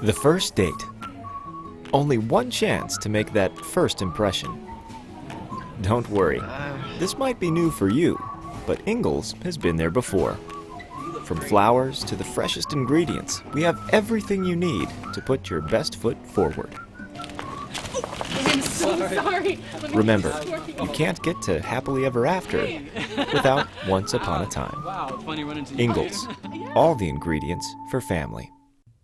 The first date. Only one chance to make that first impression. Don't worry, this might be new for you, but Ingles has been there before. From flowers to the freshest ingredients, we have everything you need to put your best foot forward. I'm so sorry. Remember, you can't get to happily ever after without once upon a time. Wow, it's funny running into you. Ingles, all the ingredients for family.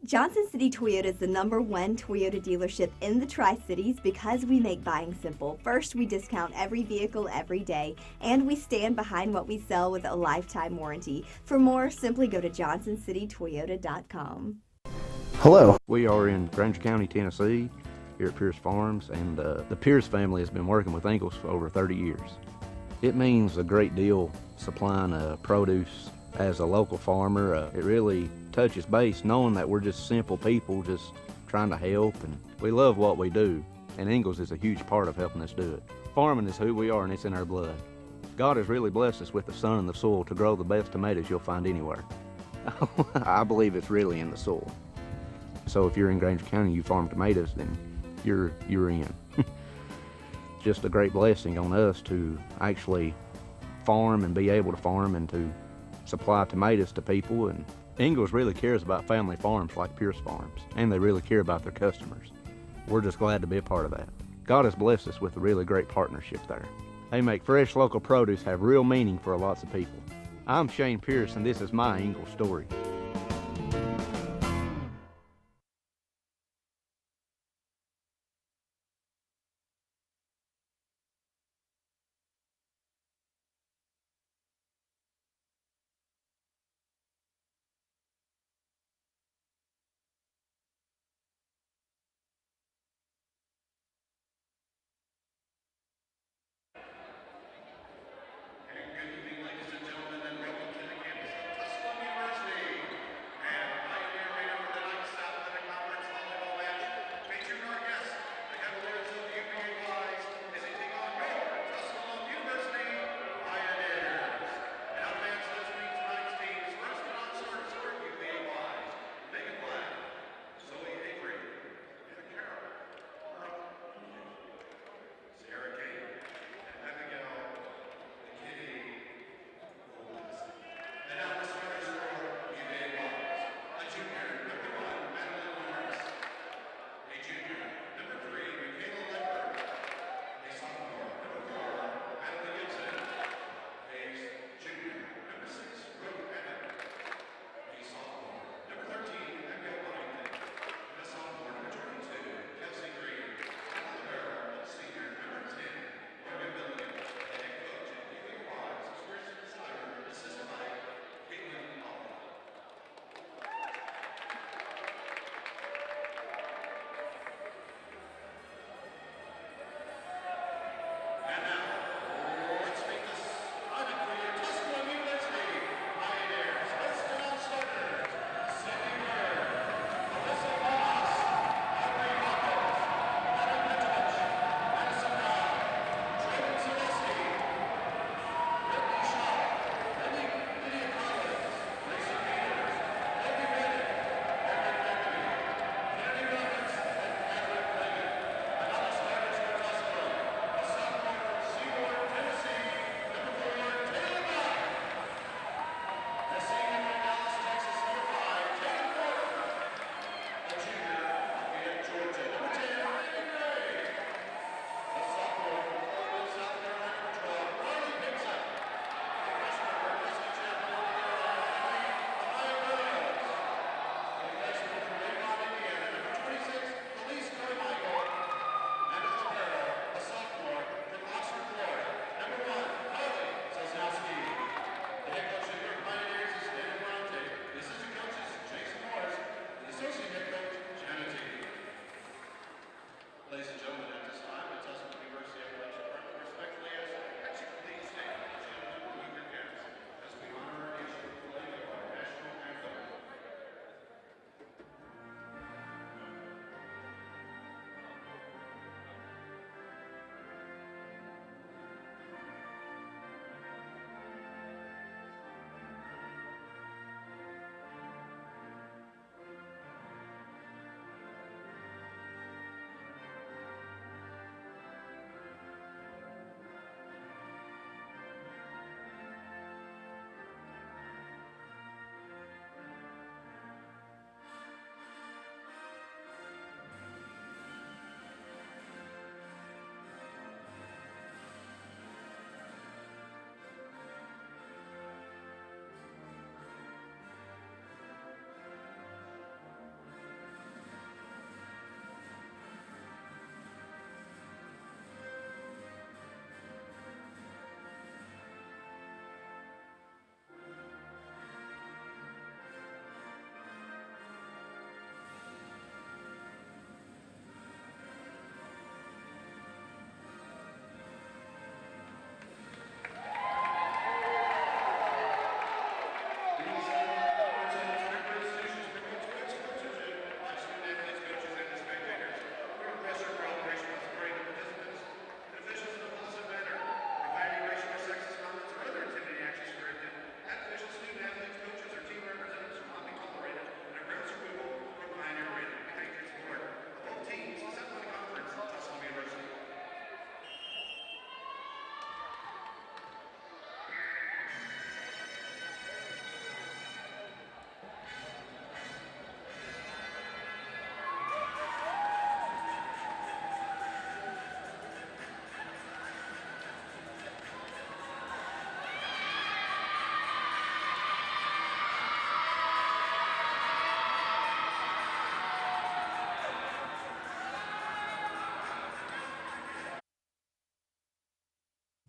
Johnson City Toyota is the #1 Toyota dealership in the Tri-Cities because we make buying simple. First, we discount every vehicle every day, and we stand behind what we sell with a lifetime warranty. For more, simply go to johnsоncitytoyota.com. Hello. We are in Granger County, Tennessee, here at Pierce Farms, and the Pierce family has been working with Ingles for over 30 years. It means a great deal supplying produce as a local farmer. It really touches base knowing that we're just simple people just trying to help, and we love what we do, and Ingles is a huge part of helping us do it. Farming is who we are, and it's in our blood. God has really blessed us with the sun and the soil to grow the best tomatoes you'll find anywhere. I believe it's really in the soil. So if you're in Granger County and you farm tomatoes, then you're in. Just a great blessing on us to actually farm and be able to farm and to supply tomatoes to people. And Ingles really cares about family farms like Pierce Farms, and they really care about their customers. We're just glad to be a part of that. God has blessed us with a really great partnership there. They make fresh local produce have real meaning for lots of people. I'm Shane Pierce, and this is my Ingles story. Good evening, ladies and gentlemen, and welcome to the campus of Tusculum University.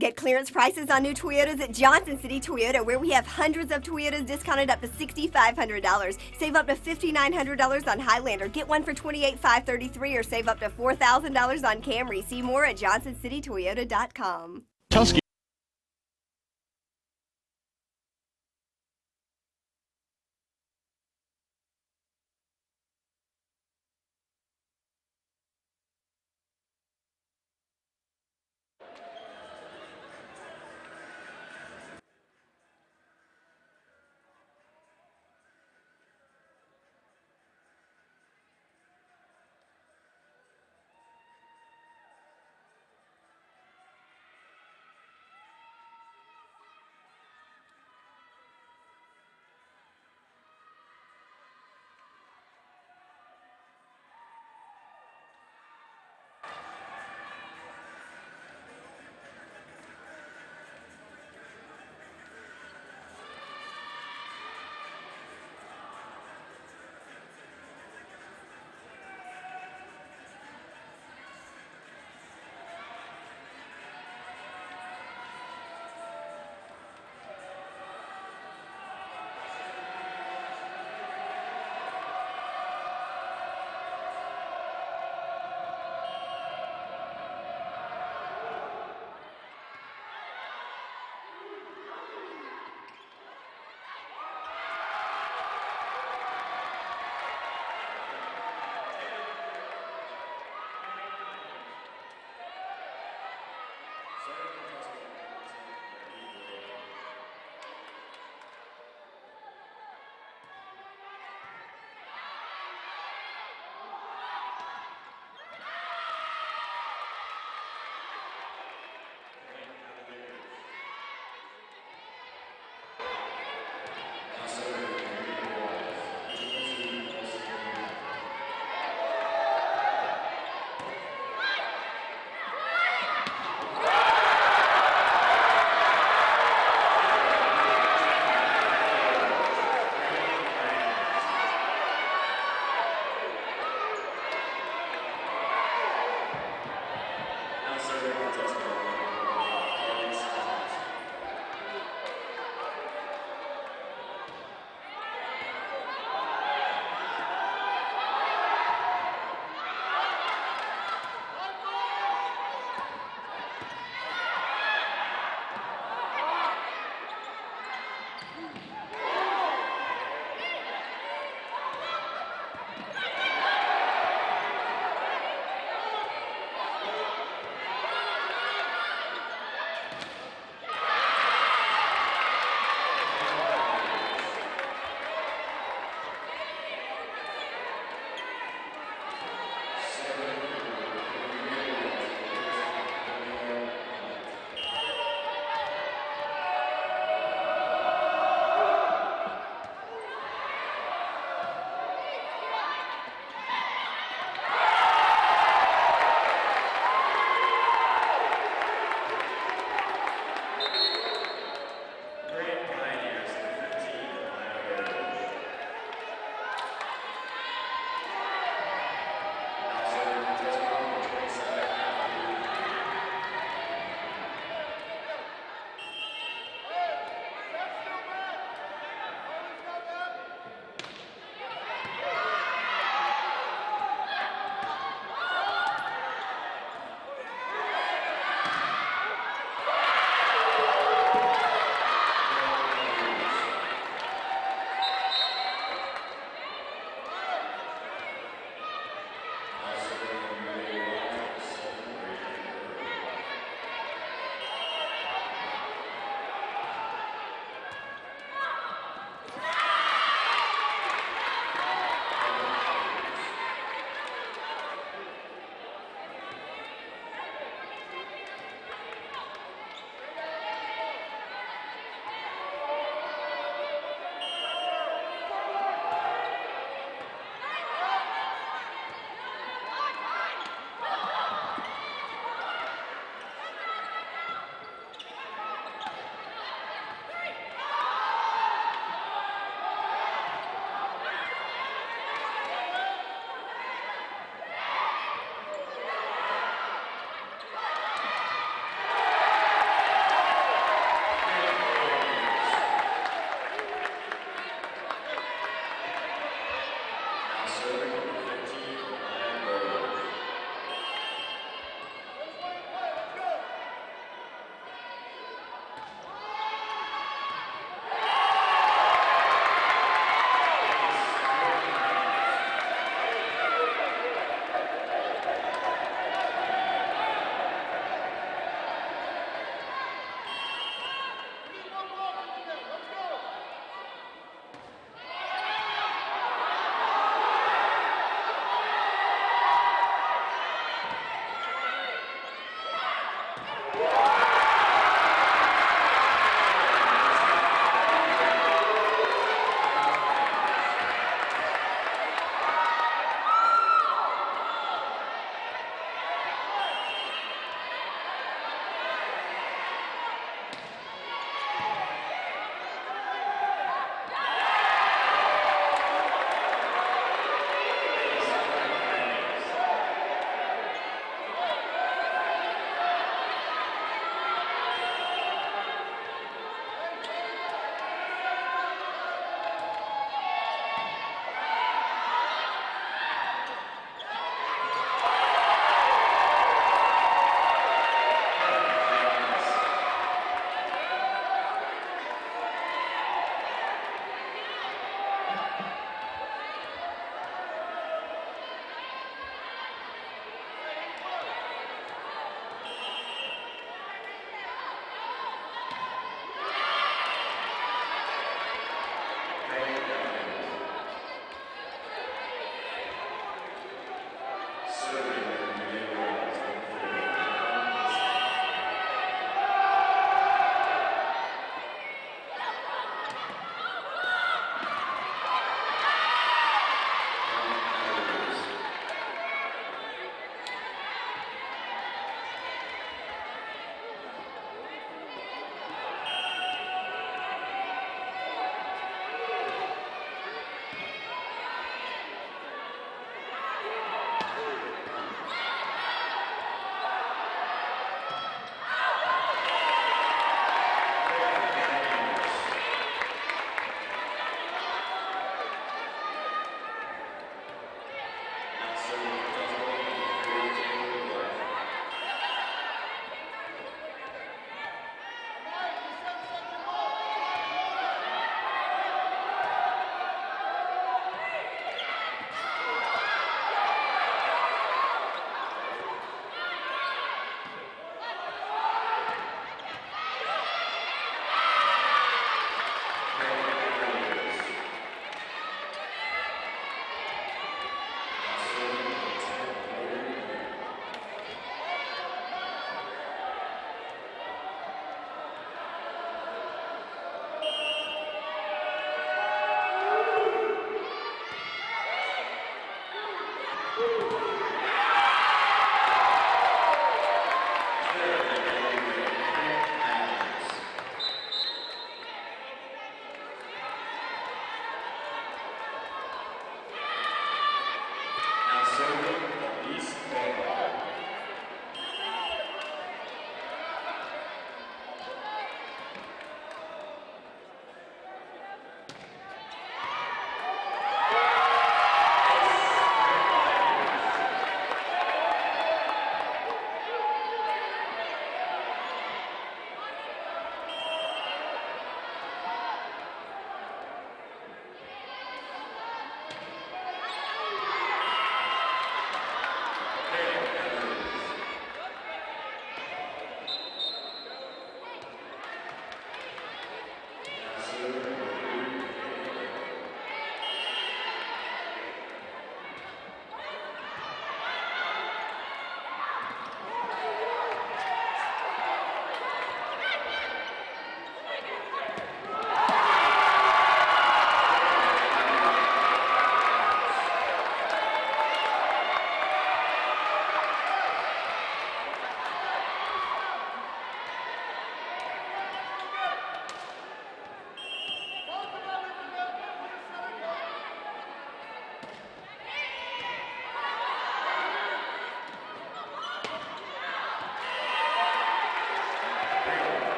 Get clearance prices on new Toyotas at Johnson City Toyota, where we have hundreds of Toyotas discounted up to $6,500. Save up to $5,900 on Highlander. Get one for $28,533 or save up to $4,000 on Camry. See more at johnsоncitytoyota.com. Tusculum.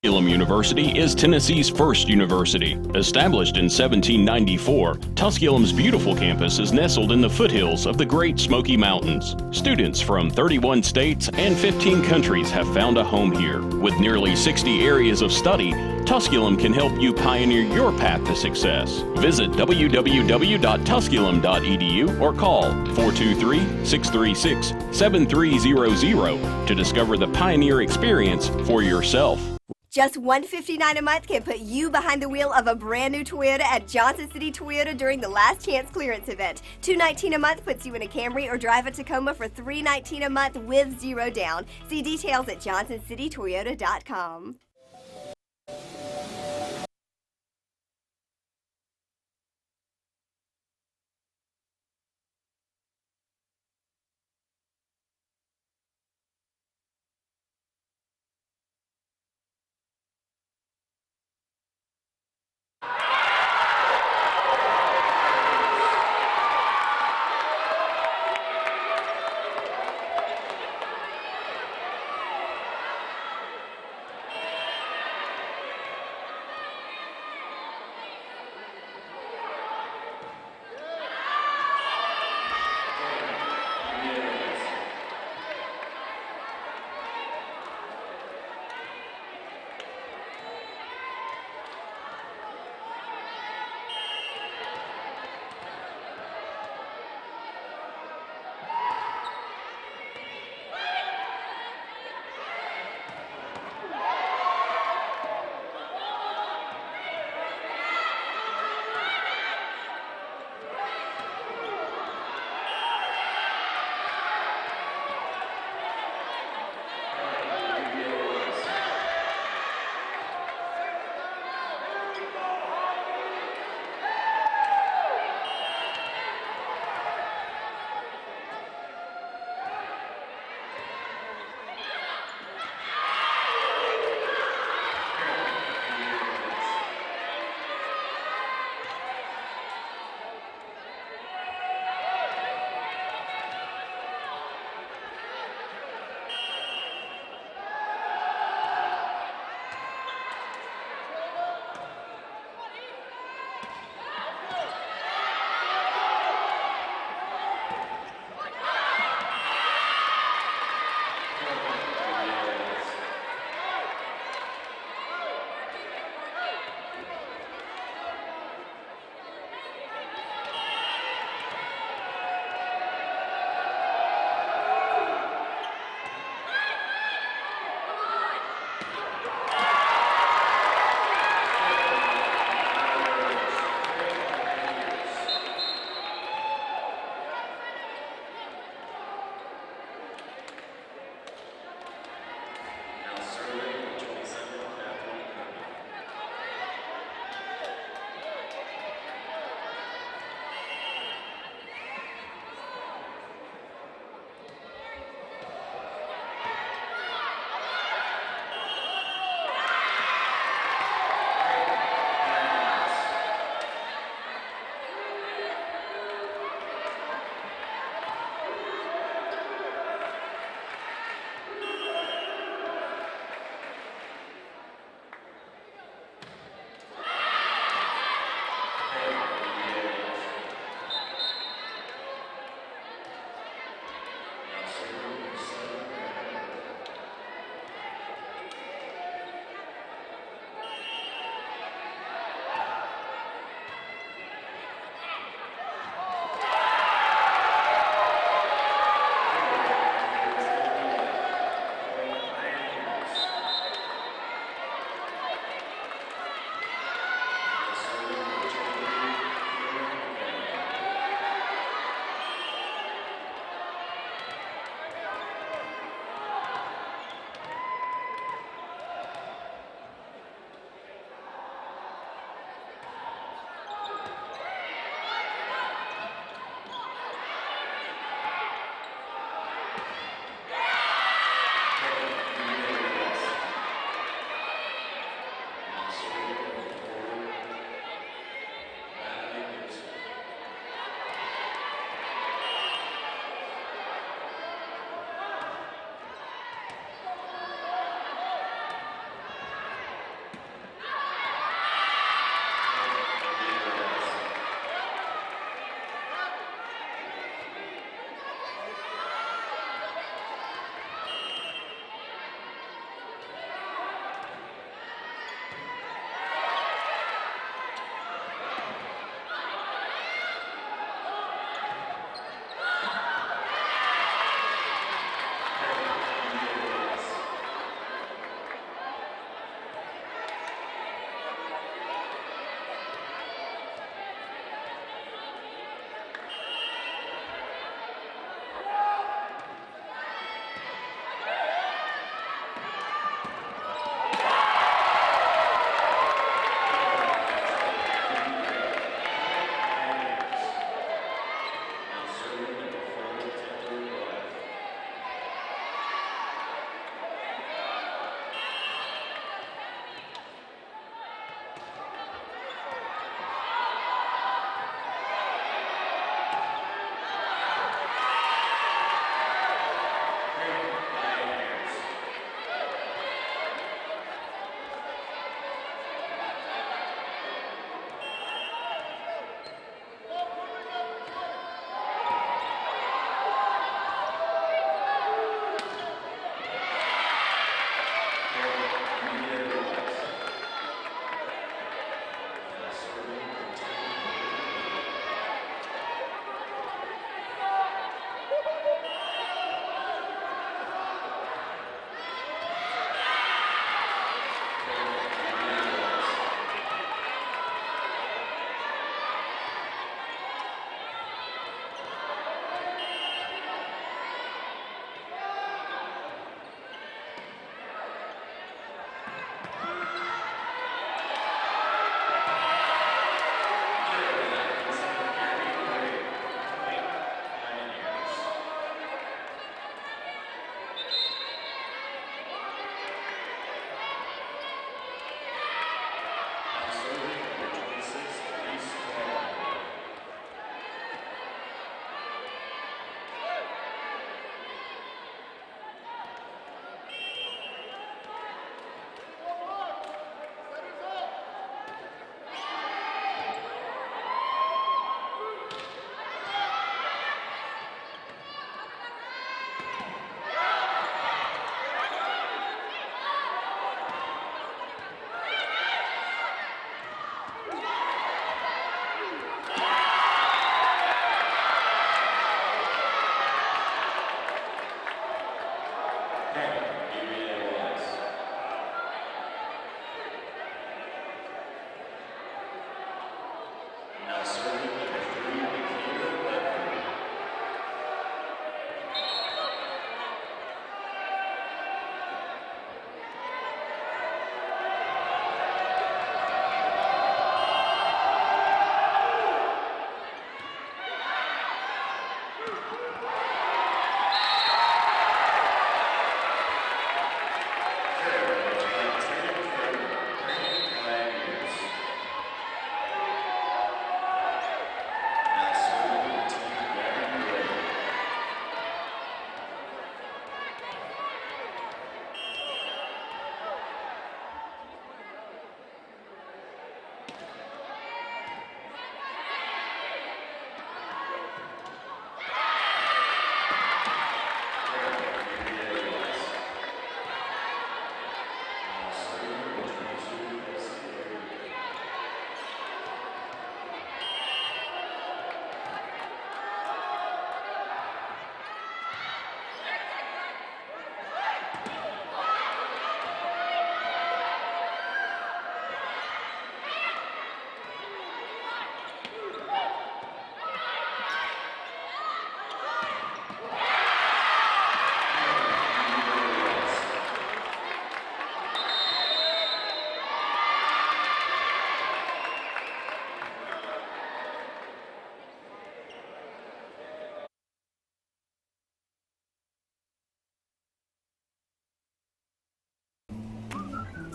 Tusculum University is Tennessee's first university. Established in 1794, Tusculum's beautiful campus is nestled in the foothills of the Great Smoky Mountains. Students from 31 states and 15 countries have found a home here. With nearly 60 areas of study, Tusculum can help you pioneer your path to success. Visit www.tusculum.edu or call 423-636-7300 to discover the Pioneer experience for yourself. Just $159 a month can put you behind the wheel of a brand new Toyota at Johnson City Toyota during the last chance clearance event. $219 a month puts you in a Camry or drive a Tacoma for $319 a month with zero down. See details at johnsoncitytoyota.com.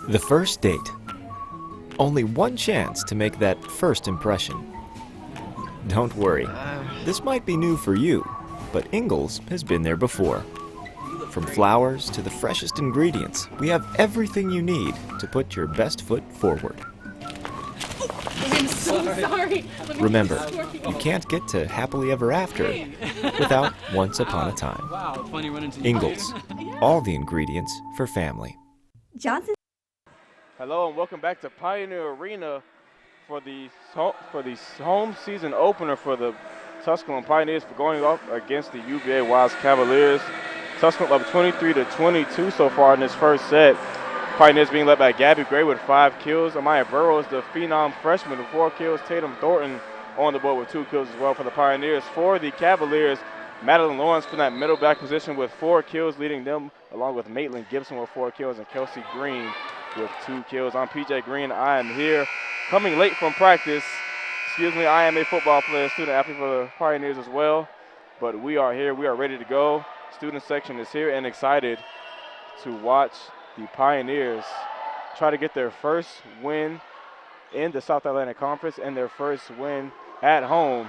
The first date. Only one chance to make that first impression. Don't worry, this might be new for you, but Ingalls has been there before. From flowers to the freshest ingredients, we have everything you need to put your best foot forward. I'm so sorry. Remember, you can't get to happily ever after without once upon a time. Wow, it's funny running into you. Ingalls, all the ingredients for family. Johnson. Hello and welcome back to Pioneer Arena for the home season opener for the Tusculum Pioneers for going up against the UVA Wise Cavaliers. Tusculum up 23-22 so far in this first set. Pioneers being led by Gabby Gray with 5 kills. Amaya Burrows, the phenom freshman, with 4 kills. Tatum Thornton on the board with 2 kills as well for the Pioneers. For the Cavaliers, Madeline Lawrence from that middle back position with 4 kills, leading them along with Maitland Gibson with 4 kills and Kelsey Green with 2 kills. I'm PJ Green. I am here coming late from practice. I am a football player, student athlete for the Pioneers as well. But we are here. We are ready to go. Student section is here and excited to watch the Pioneers try to get their first win in the South Atlantic Conference and their first win at home.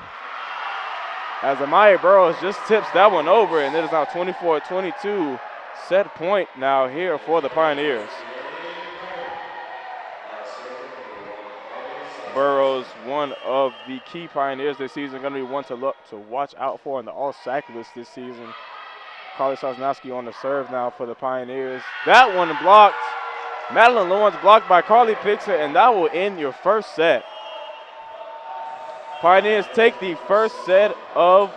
As Amaya Burrows just tips that one over, and it is now 24-22. Set point now here for the Pioneers. Burrows, one of the key Pioneers this season, going to be one to watch out for in the all-sack list this season. Carly Sosnowski on the serve now for the Pioneers. That one blocked. Madeline Lawrence blocked by Carly Pixer, and that will end your first set. Pioneers take the first set of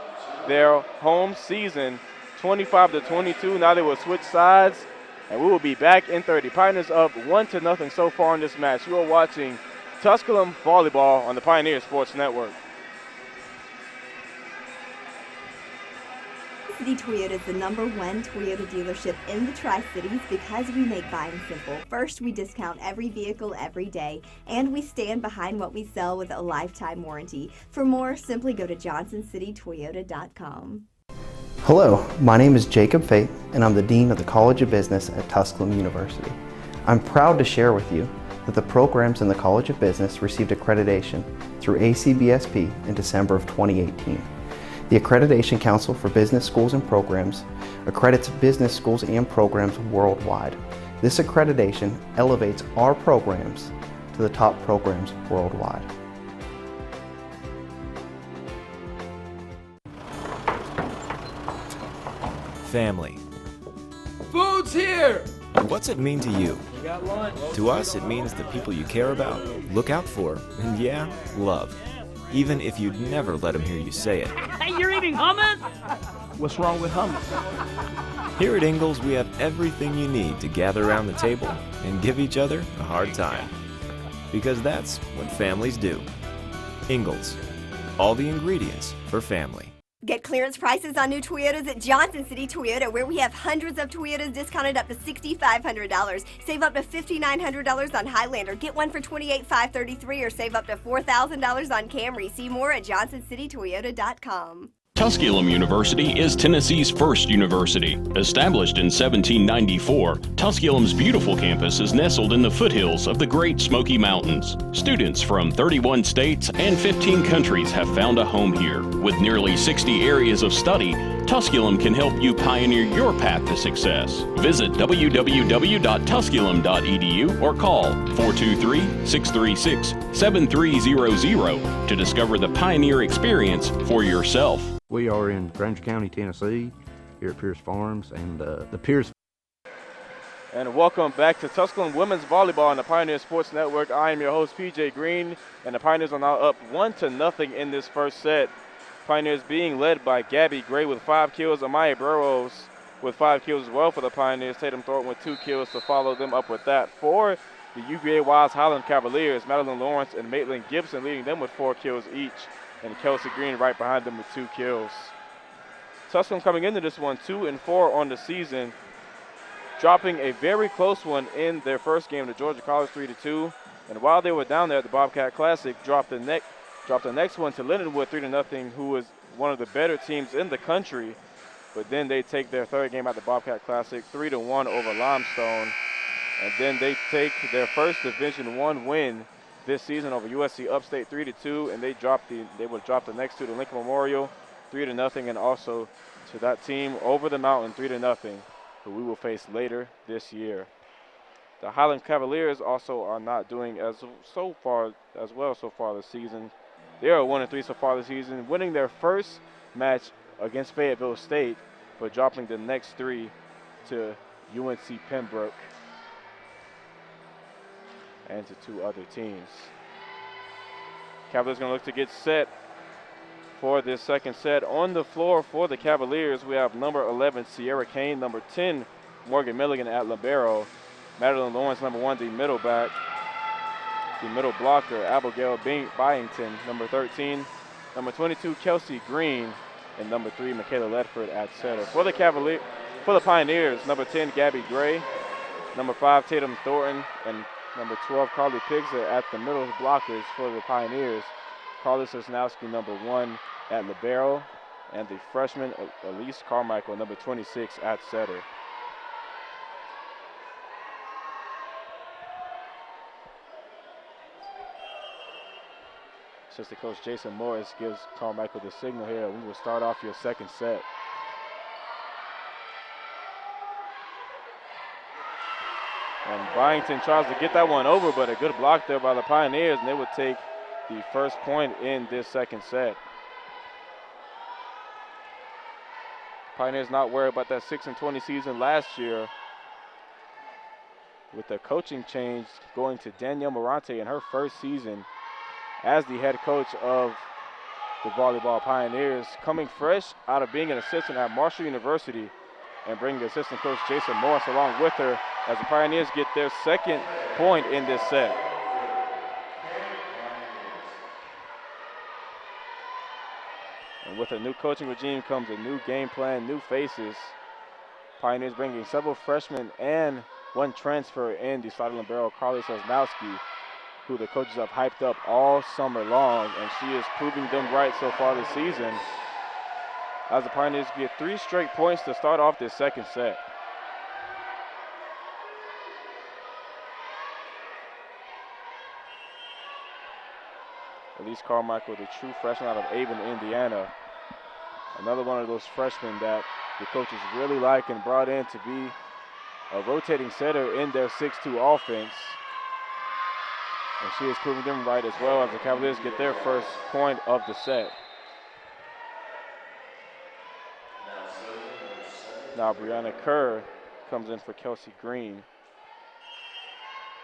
their home season, 25-22. Now they will switch sides, and we will be back in 30. Pioneers up 1-0 so far in this match. You are watching Tusculum Volleyball on the Pioneer Sports Network. City Toyota is the #1 Toyota dealership in the Tri-Cities because we make buying simple. First, we discount every vehicle every day, and we stand behind what we sell with a lifetime warranty. For more, simply go to johnsoncitytoyota.com. Hello, my name is Jacob Fate, and I'm the Dean of the College of Business at Tusculum University. I'm proud to share with you that the programs in the College of Business received accreditation through ACBSP in December of 2018. The Accreditation Council for Business Schools and Programs accredits business schools and programs worldwide. This accreditation elevates our programs to the top programs worldwide. Family. Food's here! What's it mean to you? You got lunch. To us, it means the people you care about, look out for, and yeah, love. Even if you'd never let them hear you say it. Hey, you're eating hummus? What's wrong with hummus? Here at Ingalls, we have everything you need to gather around the table and give each other a hard time. Because that's what families do. Ingalls, all the ingredients for family. Get clearance prices on new Toyotas at Johnson City Toyota, where we have hundreds of Toyotas discounted up to $6,500. Save up to $5,900 on Highlander. Get one for $28,533 or save up to $4,000 on Camry. See more at johnsoncitytoyota.com. Tusculum University is Tennessee's first university. Established in 1794, Tusculum's beautiful campus is nestled in the foothills of the Great Smoky Mountains. Students from 31 states and 15 countries have found a home here. With nearly 60 areas of study, Tusculum can help you pioneer your path to success. Visit www.tusculum.edu or call 423-636-7300 to discover the Pioneer experience for yourself. We are in Granger County, Tennessee, here at Pierce Farms, and the Pierce. And welcome back to Tusculum Women's Volleyball on the Pioneer Sports Network. I am your host, PJ Green, and the Pioneers are now up 1-0 in this first set. Pioneers being led by Gabby Gray with 5 kills, Amaya Burrows with 5 kills as well for the Pioneers. Tatum Thornton with 2 kills to follow them up with that. For the UVA Wise Highland Cavaliers, Madeline Lawrence and Maitland Gibson leading them with 4 kills each, and Kelsey Green right behind them with 2 kills. Tusculum coming into this one 2-4 on the season, dropping a very close one in their first game to Georgia College 3-2. And while they were down there at the Bobcat Classic, dropped the next one to Lindenwood 3-0, who was one of the better teams in the country. But then they take their third game at the Bobcat Classic 3-1 over Limestone. And then they take their first Division I win this season over USC Upstate 3-2, and they will drop the next two to Lincoln Memorial 3-0, and also to that team over the mountain 3-0, who we will face later this year. The Highland Cavaliers also are not doing as well so far this season. They are 1-3 so far this season, winning their first match against Fayetteville State, but dropping the next three to UNC Pembroke and to two other teams. Cavaliers going to look to get set for this second set. On the floor for the Cavaliers, we have number 11, Sierra Kane, number 10, Morgan Milligan at libero, Madeline Lawrence, number 1, the middle blocker, Abigail Byington, number 13, number 22, Kelsey Green, and number 3, Michaela Ledford at setter. For the Pioneers, number 10, Gabby Gray, number 5, Tatum Thornton, and number 12, Carly Pigza at the middle blockers for the Pioneers. Carly Sosnowski, number 1 at libero, and the freshman Elise Carmichael, number 26 at setter. Assistant coach Jason Morris gives Carmichael the signal here. We will start off your second set. And Byington tries to get that one over, but a good block there by the Pioneers, and they would take the first point in this second set. Pioneers not worried about that 6-20 season last year, with the coaching change going to Danielle Morante in her first season as the head coach of the Volleyball Pioneers, coming fresh out of being an assistant at Marshall University, and bringing assistant coach Jason Morris along with her as the Pioneers get their second point in this set. And with a new coaching regime comes a new game plan, new faces. Pioneers bringing several freshmen and one transfer in the starting libero, Carly Sosnowski, who the coaches have hyped up all summer long, and she is proving them right so far this season, as the Pioneers get 3 straight points to start off this second set. Elise Carmichael, the true freshman out of Avon, Indiana. Another one of those freshmen that the coaches really like and brought in to be a rotating setter in their 6-2 offense. And she is proving them right as well, as the Cavaliers get their first point of the set. Now Brianna Kerr comes in for Kelsey Green.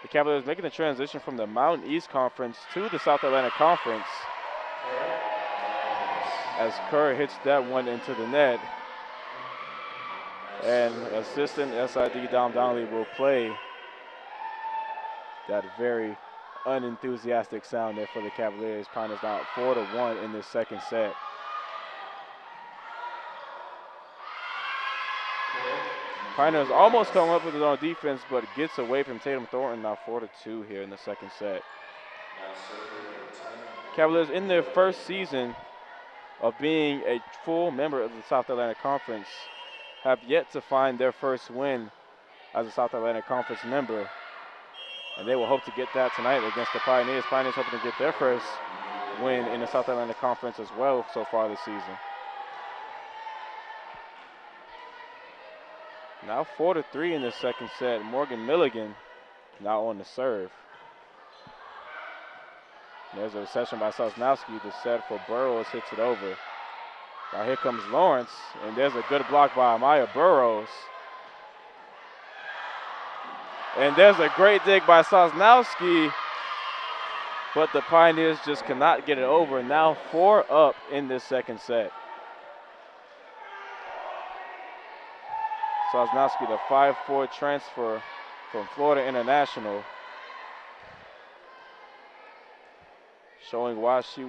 The Cavaliers making the transition from the Mountain East Conference to the South Atlantic Conference, as Kerr hits that one into the net. And assistant SID Dom Donnelly will play that very unenthusiastic sound there for the Cavaliers. Pioneers now 4-1 in this second set. Pioneers almost come up with it on defense, but gets away from Tatum Thornton, now 4-2 here in the second set. Cavaliers in their first season of being a full member of the South Atlantic Conference have yet to find their first win as a South Atlantic Conference member. And they will hope to get that tonight against the Pioneers. Pioneers hoping to get their first win in the South Atlantic Conference as well so far this season. Now 4-3 in the second set. Morgan Milligan now on the serve. There's a reception by Sosnowski. The set for Burrows hits it over. Now here comes Lawrence, and there's a good block by Amaya Burrows. And there's a great dig by Sosnowski, but the Pioneers just cannot get it over. Now 4 up in this second set. Sosnowski, the 5'4" transfer from Florida International, showing why she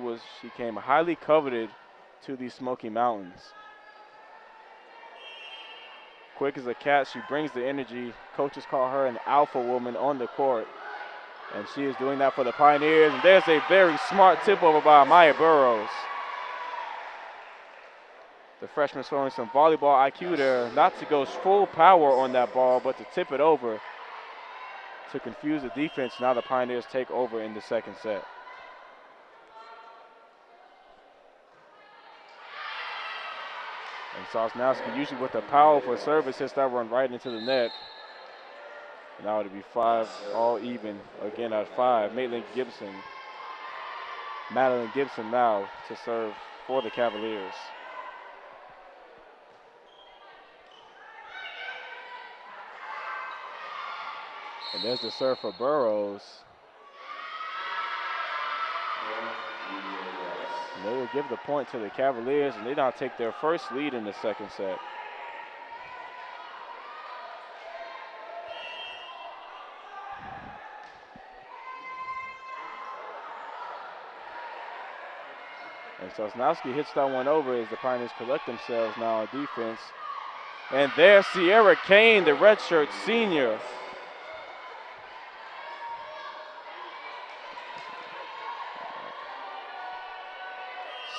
came highly coveted to the Smoky Mountains. Quick as a cat, she brings the energy. Coaches call her an alpha woman on the court, and she is doing that for the Pioneers. And there's a very smart tip over by Amaya Burrows. The freshman showing some volleyball IQ there, not to go full power on that ball, but to tip it over. to confuse the defense. Now the Pioneers take over in the second set. And Sosnowski, usually with a powerful service, hits that one right into the net. And now it'll be 5 all even again at 5. Madeline Gibson now to serve for the Cavaliers. And there's the serve for Burrows. And they will give the point to the Cavaliers, and they now take their first lead in the second set. And Sosnowski hits that one over as the Pioneers collect themselves now on defense. And there's Sierra Kane, the redshirt senior.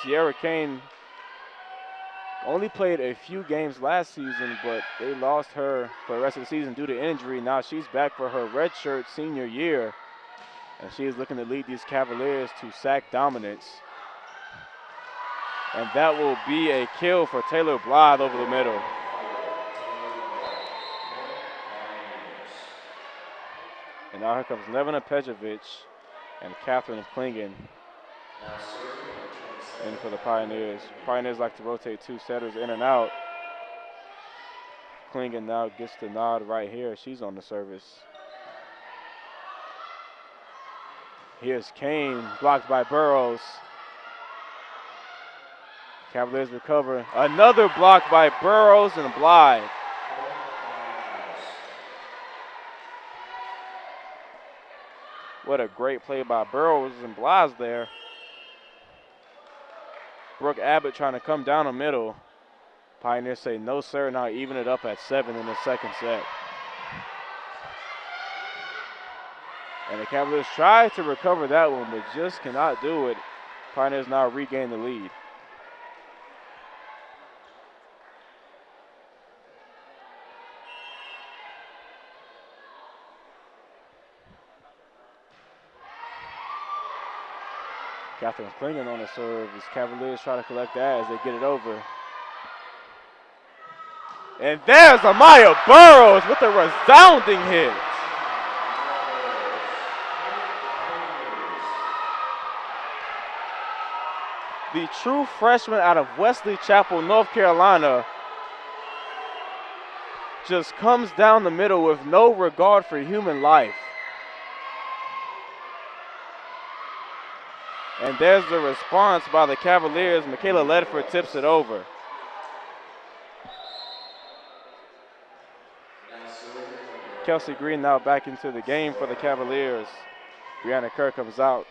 Sierra Kane only played a few games last season, but they lost her for the rest of the season due to injury. Now she's back for her redshirt senior year, and she is looking to lead these Cavaliers to sack dominance. And that will be a kill for Taylor Blythe over the middle. And now here comes Levina Pejovic and Catherine Klingon in for the Pioneers. Pioneers like to rotate two setters in and out. Klingon now gets the nod right here. She's on the service. Here's Kane, blocked by Burrows. Cavaliers recover. Another block by Burrows and Blythe. What a great play by Burrows and Blythe there. Brooke Abbott trying to come down the middle. Pioneers say no, sir. Now even it up at 7 in the second set. And the Cavaliers try to recover that one, but just cannot do it. Pioneers now regain the lead. Catherine Klingon on the serve as Cavaliers try to collect that as they get it over. And there's Amaya Burrows with a resounding hit. The true freshman out of Wesley Chapel, North Carolina, just comes down the middle with no regard for human life. And there's the response by the Cavaliers. Michaela Ledford tips it over. Kelsey Green now back into the game for the Cavaliers. Brianna Kerr comes out.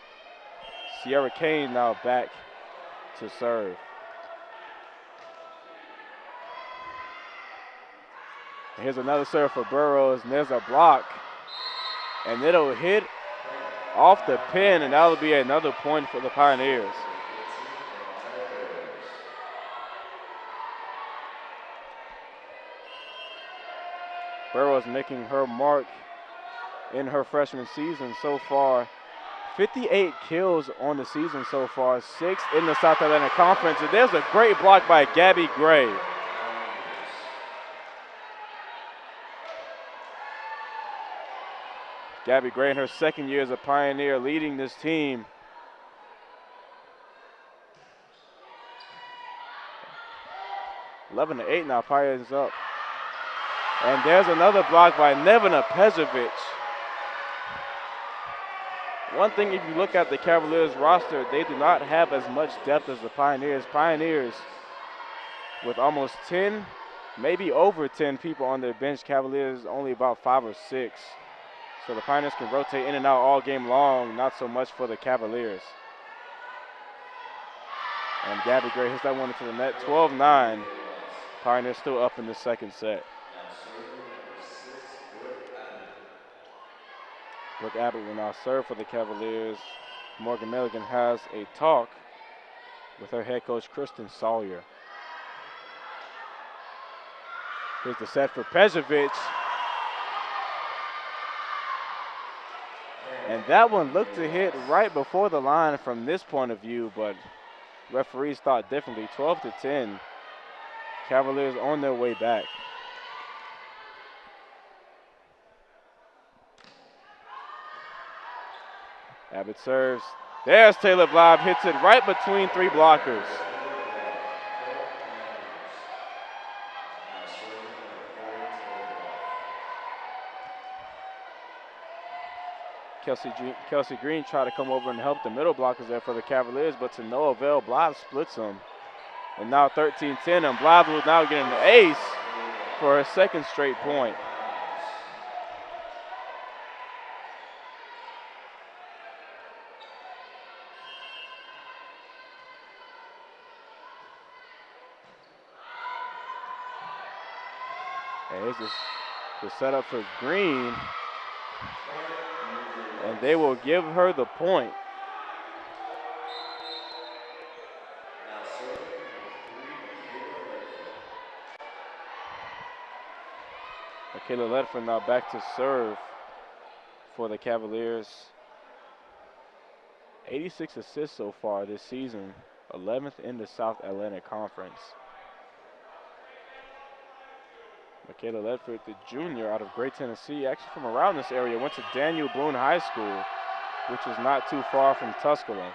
Sierra Kane now back to serve. And here's another serve for Burrows, and there's a block. And it'll hit off the pin, and that'll be another point for the Pioneers. Burrows making her mark in her freshman season so far. 58 kills on the season so far, 6 in the South Atlantic Conference. And there's a great block by Gabby Gray. Gabby Gray in her second year as a Pioneer leading this team. (11 to 8 now, Pioneers up. And there's another block by Nevina Pejovic. One thing, if you look at the Cavaliers roster, they do not have as much depth as the Pioneers. Pioneers with almost 10, maybe over 10 people on their bench. Cavaliers only about 5 or 6. So the Pioneers can rotate in and out all game long, not so much for the Cavaliers. And Gabby Gray hits that one into the net, 12-9. Pioneers still up in the second set. Brooke Abbott will now serve for the Cavaliers. Morgan Milligan has a talk with her head coach, Kristen Sawyer. Here's the set for Pejovic. And that one looked to hit right before the line from this point of view, but referees thought differently. 12-10. Cavaliers on their way back. Abbott serves. There's Taylor Blythe, hits it right between three blockers. Kelsey Green tried to come over and help the middle blockers there for the Cavaliers, but to no avail. Blythe splits them. And now 13-10, and Blythe will now get an ace for her second straight point. And here's the setup for Green. And they will give her the point. Michaela Ledford now back to serve for the Cavaliers. 86 assists so far this season, 11th in the South Atlantic Conference. Michaela Ledford, the junior out of Great Tennessee, actually from around this area, went to Daniel Boone High School, which is not too far from Tusculum.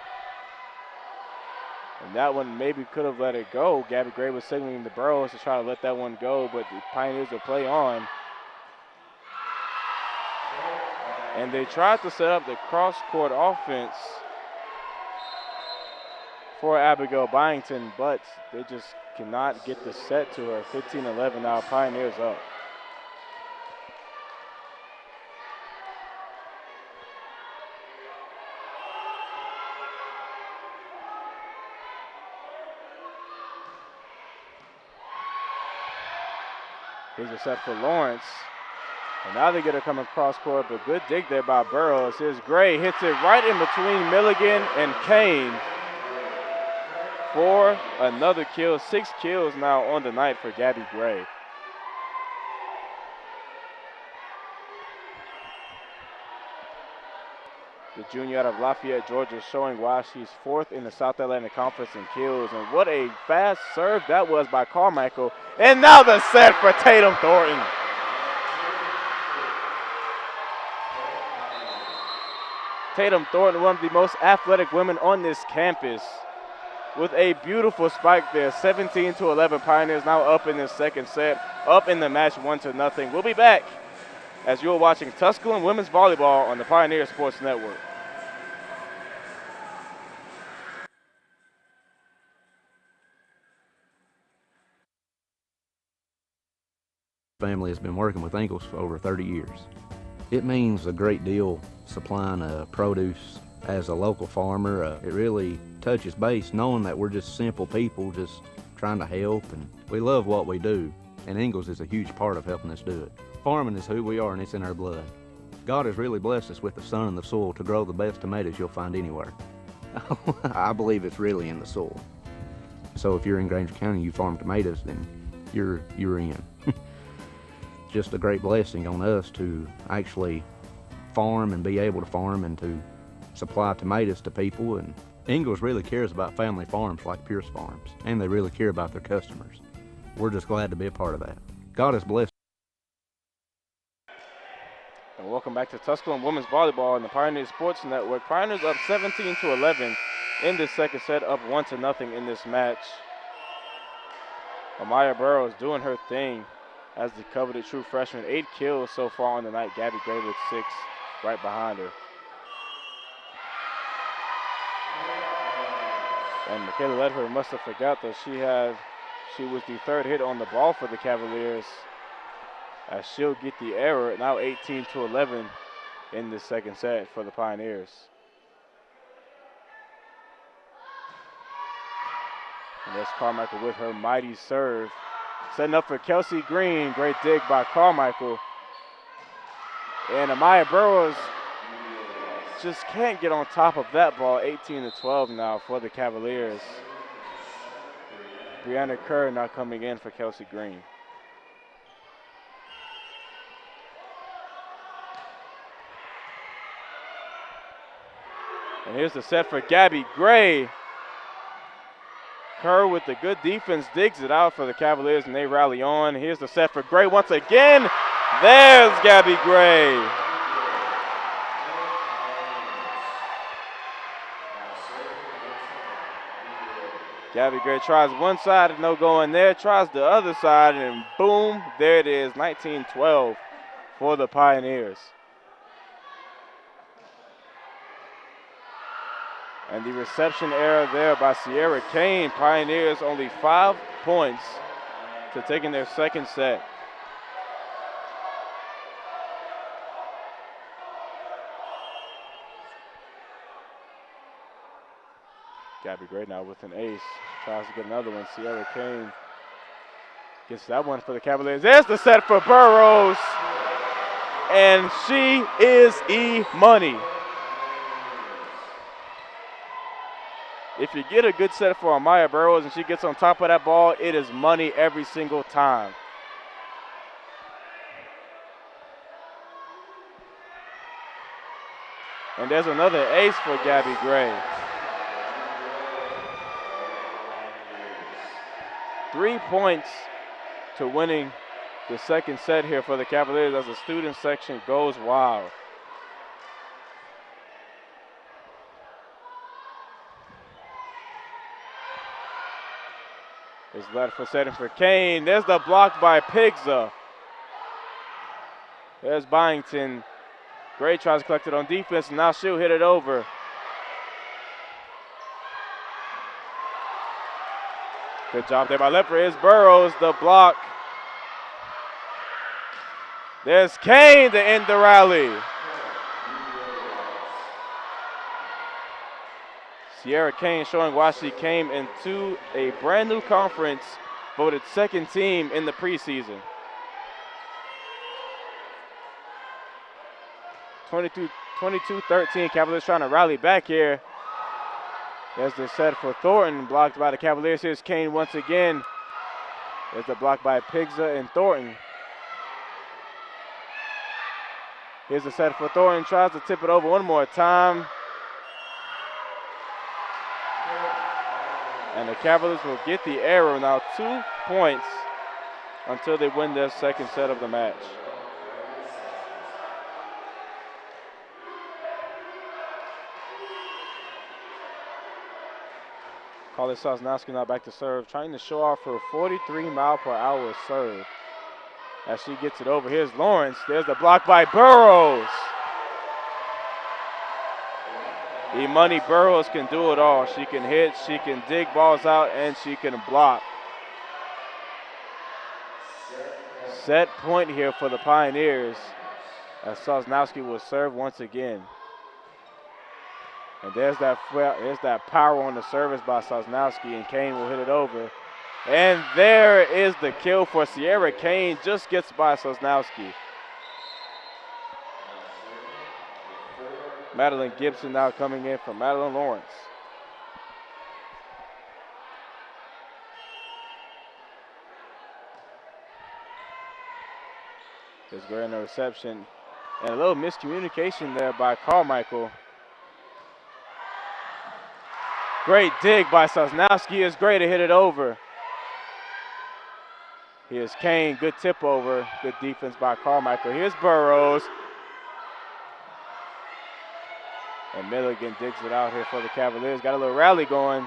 And that one maybe could have let it go. Gabby Gray was signaling the Burrows to try to let that one go, but the Pioneers will play on. And they tried to set up the cross-court offense for Abigail Byington, but they just cannot get the set to her. 15-11 now, Pioneers up. Here's a set for Lawrence. And now they get her coming cross court, but good dig there by Burrows. Here's Gray, hits it right in between Milligan and Kane for another kill. 6 kills now on the night for Gabby Gray. The junior out of Lafayette, Georgia, showing why she's 4th in the South Atlantic Conference in kills. And what a fast serve that was by Carmichael. And now the set for Tatum Thornton. Tatum Thornton, one of the most athletic women on this campus, with a beautiful spike there. 17-11, Pioneers now up in this second set, up in the match 1-0. We'll be back as you're watching Tusculum Women's Volleyball on the Pioneer Sports Network. Family has been working with Ingalls for over 30 years. It means a great deal supplying produce as a local farmer. It really touches base knowing that we're just simple people just trying to help, and we love what we do, and Ingalls is a huge part of helping us do it. Farming is who we are, and it's in our blood. God has really blessed us with the sun and the soil to grow the best tomatoes you'll find anywhere. I believe it's really in the soil. So if you're in Granger County and you farm tomatoes, then you're in. Just a great blessing on us to actually farm and be able to farm and to supply tomatoes to people. And Ingalls really cares about family farms like Pierce Farms, and they really care about their customers. We're just glad to be a part of that. God has blessed. And welcome back to Tusculum Women's Volleyball on the Pioneer Sports Network. Pioneers up 17-11 in this second set, up 1-0 in this match. Amaya Burrows doing her thing as the coveted true freshman. 8 kills so far on the night. Gabby Gray with 6 right behind her. And Michaela Ledford must have forgot that she was the 3rd hit on the ball for the Cavaliers, as she'll get the error. Now 18-11 in the second set for the Pioneers. And that's Carmichael with her mighty serve. Setting up for Kelsey Green. Great dig by Carmichael. And Amaya Burrows just can't get on top of that ball. 18-12 now for the Cavaliers. Brianna Kerr now coming in for Kelsey Green. And here's the set for Gabby Gray. Kerr with the good defense digs it out for the Cavaliers, and they rally on. Here's the set for Gray once again. There's Gabby Gray. Gabby Gray tries one side and no go in there, tries the other side, and boom, there it is, 19-12 for the Pioneers. And the reception error there by Sierra Kane. Pioneers only 5 points to taking their second set. Gabby Gray now with an ace. Tries to get another one. Sierra Kane gets that one for the Cavaliers. There's the set for Burrows. And she is E-money. If you get a good set for Amaya Burrows and she gets on top of that ball, it is money every single time. And there's another ace for Gabby Gray. 3 points to winning the second set here for the Cavaliers as the student section goes wild. Is left for setting for Kane. There's the block by Pigza. There's Byington. Gray tries to collect it on defense, and now she'll hit it over. Good job there by Lepper. Here's Burrows, the block. There's Kane to end the rally. Sierra Kane showing why she came into a brand new conference, voted second team in the preseason. 22-13, Cavaliers trying to rally back here. There's the set for Thornton, blocked by the Cavaliers. Here's Kane once again. There's the block by Pigza and Thornton. Here's the set for Thornton, tries to tip it over one more time. And the Cavaliers will get the error. Now 2 points until they win their second set of the match. Carly Sosnowski now back to serve, trying to show off her 43-mile-per-hour serve. As she gets it over, here's Lawrence. There's the block by Burrows. E-money Burrows can do it all. She can hit, she can dig balls out, and she can block. Set point here for the Pioneers as Sosnowski will serve once again. And there's that power on the service by Sosnowski, and Kane will hit it over. And there is the kill for Sierra Kane, just gets by Sosnowski. Madeline Gibson now coming in from Madeline Lawrence. There's Gray in the reception. And a little miscommunication there by Carmichael. Great dig by Sosnowski. It's Gray to hit it over. Here's Kane, good tip over. Good defense by Carmichael. Here's Burrows. And Milligan digs it out here for the Cavaliers. Got a little rally going.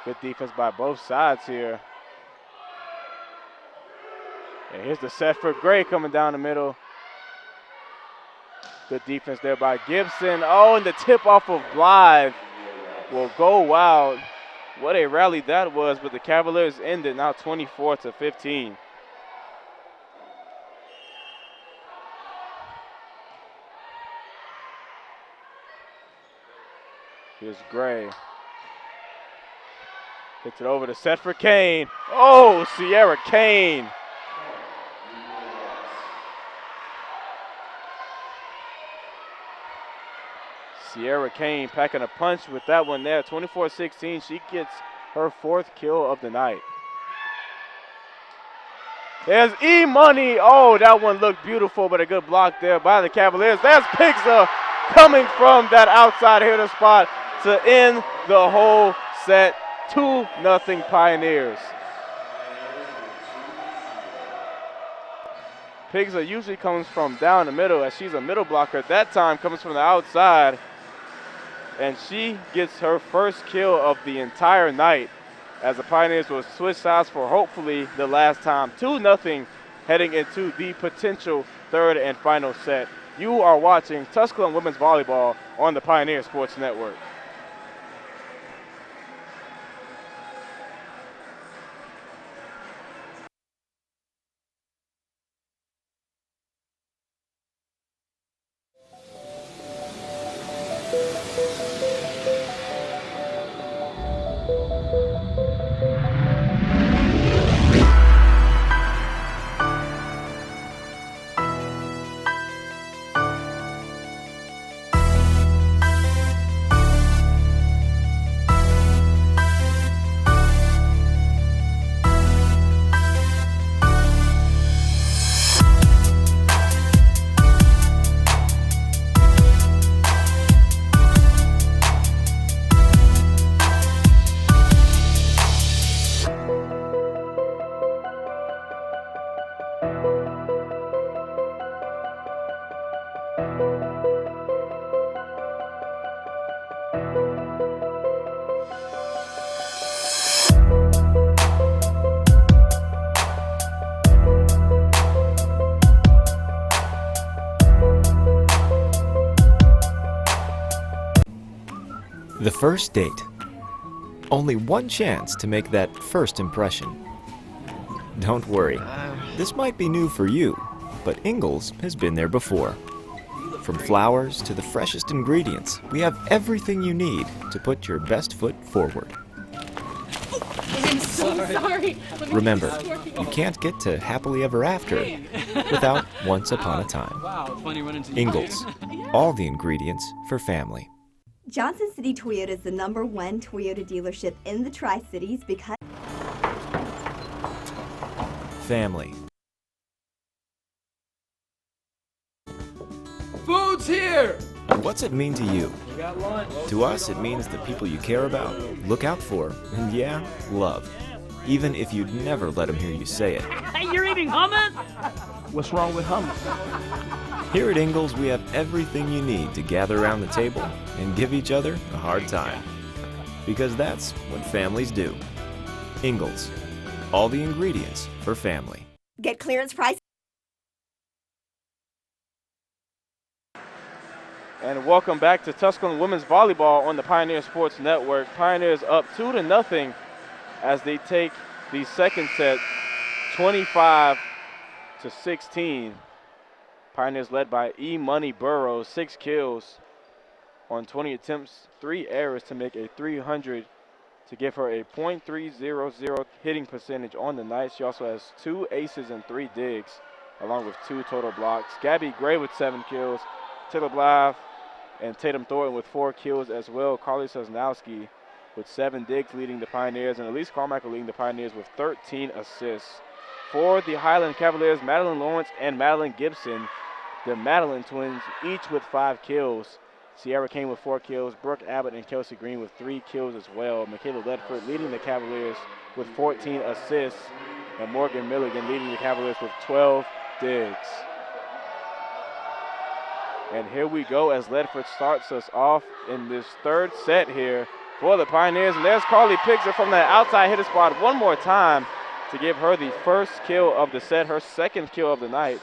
Good defense by both sides here. And here's the set for Gray coming down the middle. Good defense there by Gibson. Oh, and the tip off of Blythe will go wild. What a rally that was, but the Cavaliers ended now 24-15. Here's Gray. Hits it over to set for Kane. Oh, Sierra Kane. Sierra Kane packing a punch with that one there. 24-16. She gets her 4th kill of the night. There's E-money. Oh, that one looked beautiful, but a good block there by the Cavaliers. There's Pigza coming from that outside hitter spot to end the whole set. 2-0 Pioneers. Pigza usually comes from down the middle as she's a middle blocker. That time comes from the outside, and she gets her first kill of the entire night as the Pioneers will switch sides for hopefully the last time. 2-0 heading into the potential third and final set. You are watching Tusculum Women's Volleyball on the Pioneer Sports Network. The first date. Only one chance to make that first impression. Don't worry, this might be new for you, but Ingalls has been there before. From flowers to the freshest ingredients, we have everything you need to put your best foot forward. I'm so sorry. Remember, you can't get to happily ever after without once upon a time. Wow, it's funny running into you. Ingalls, all the ingredients for family. Johnson City Toyota is the #1 Toyota dealership in the Tri-Cities because Family. Food's here! What's it mean to you? We got lunch. To us, it means the people you care about, look out for, and yeah, love. Even if you'd never let them hear you say it. Hey, you're eating hummus? What's wrong with hummus? Here at Ingalls, we have everything you need to gather around the table and give each other a hard time. Because that's what families do. Ingalls, all the ingredients for family. get clearance price. And welcome back to Tusculum Women's Volleyball on the Pioneer Sports Network. Pioneers up 2-0 as they take the second set 25-16. Pioneers led by E-Money Burrows, 6 kills on 20 attempts, 3 errors to make a 300 to give her a .300 hitting percentage on the night. She also has 2 aces and 3 digs, along with 2 total blocks. Gabby Gray with 7 kills, Taylor Blythe and Tatum Thornton with 4 kills as well. Carly Sosnowski with 7 digs leading the Pioneers, and Elise Carmichael leading the Pioneers with 13 assists. For the Highland Cavaliers, Madeline Lawrence and Madeline Gibson, the Madeline twins, each with 5 kills. Sierra Kane with 4 kills, Brooke Abbott and Kelsey Green with 3 kills as well. Michaela Ledford leading the Cavaliers with 14 assists, and Morgan Milligan leading the Cavaliers with 12 digs. And here we go as Ledford starts us off in this third set here for the Pioneers. And there's Carly Pigzer from that outside hitter spot one more time to give her the first kill of the set, her second kill of the night.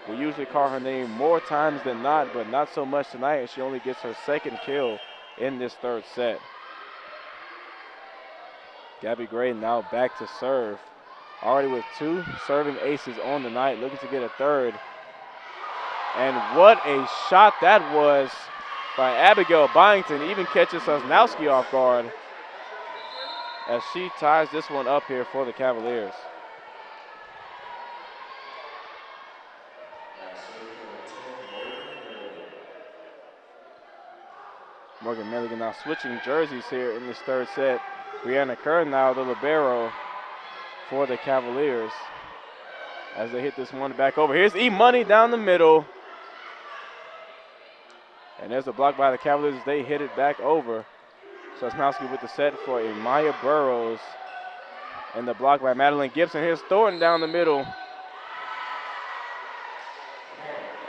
We usually call her name more times than not, but not so much tonight, and she only gets her second kill in this third set. Gabby Gray now back to serve. Already with 2 serving aces on the night, looking to get a third. And what a shot that was by Abigail Byington. Even catches Sosnowski off guard as she ties this one up here for the Cavaliers. Morgan Milligan now switching jerseys here in this third set. Brianna Kerr now the libero for the Cavaliers as they hit this one back over. Here's E-Money down the middle. And there's a block by the Cavaliers. They hit it back over. Sosnowski with the set for Amaya Burrows. And the block by Madeline Gibson. Here's Thornton down the middle.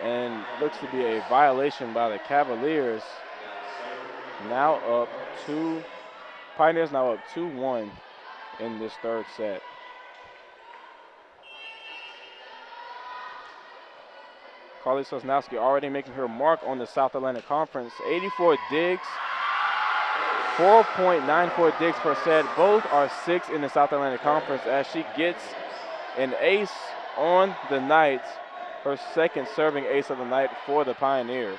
And looks to be a violation by the Cavaliers. Now up Pioneers now up 2-1 in this third set. Carly Sosnowski already making her mark on the South Atlantic Conference. 84 digs, 4.94 digs per set. Both are 6 in the South Atlantic Conference as she gets an ace on the night, her second serving ace of the night for the Pioneers.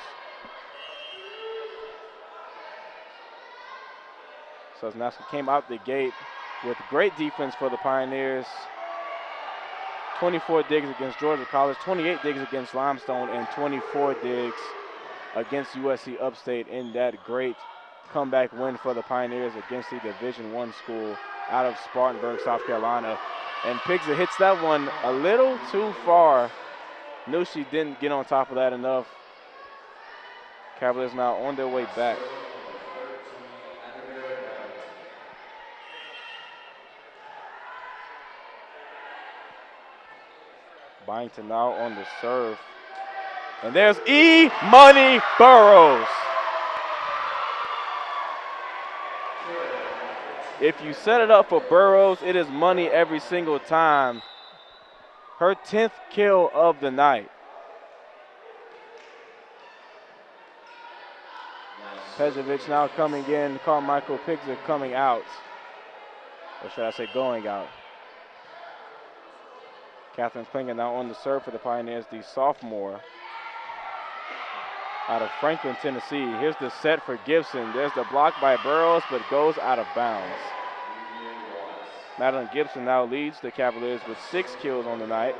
Sosnowski came out the gate with great defense for the Pioneers. 24 digs against Georgia College, 28 digs against Limestone, and 24 digs against USC Upstate in that great comeback win for the Pioneers against the Division I school out of Spartanburg, South Carolina. And Pigza hits that one a little too far. Knew she didn't get on top of that enough. Cavaliers now on their way back. Byington now on the serve. And there's E-Money Burrows. If you set it up for Burrows, it is money every single time. Her 10th kill of the night. Pejovic now coming in. Carmichael Pigza coming out. Or should I say going out. Catherine Klinger now on the serve for the Pioneers, the sophomore out of Franklin, Tennessee. Here's the set for Gibson. There's the block by Burrows, but goes out of bounds. Madeline Gibson now leads the Cavaliers with 6 kills on the night.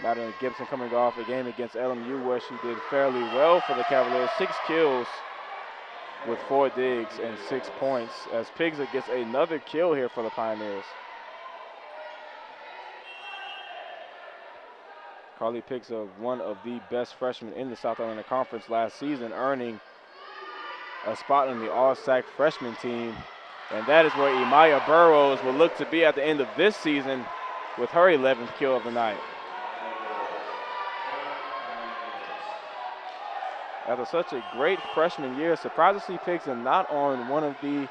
Madeline Gibson coming off a game against LMU where she did fairly well for the Cavaliers. 6 kills with 4 digs and 6 points as Pigza gets another kill here for the Pioneers. Carly Pigza, one of the best freshmen in the South Atlantic Conference last season, earning a spot on the All-SAC freshman team. And that is where Amaya Burrows will look to be at the end of this season with her 11th kill of the night. After such a great freshman year, surprised to see Pigza not on one of the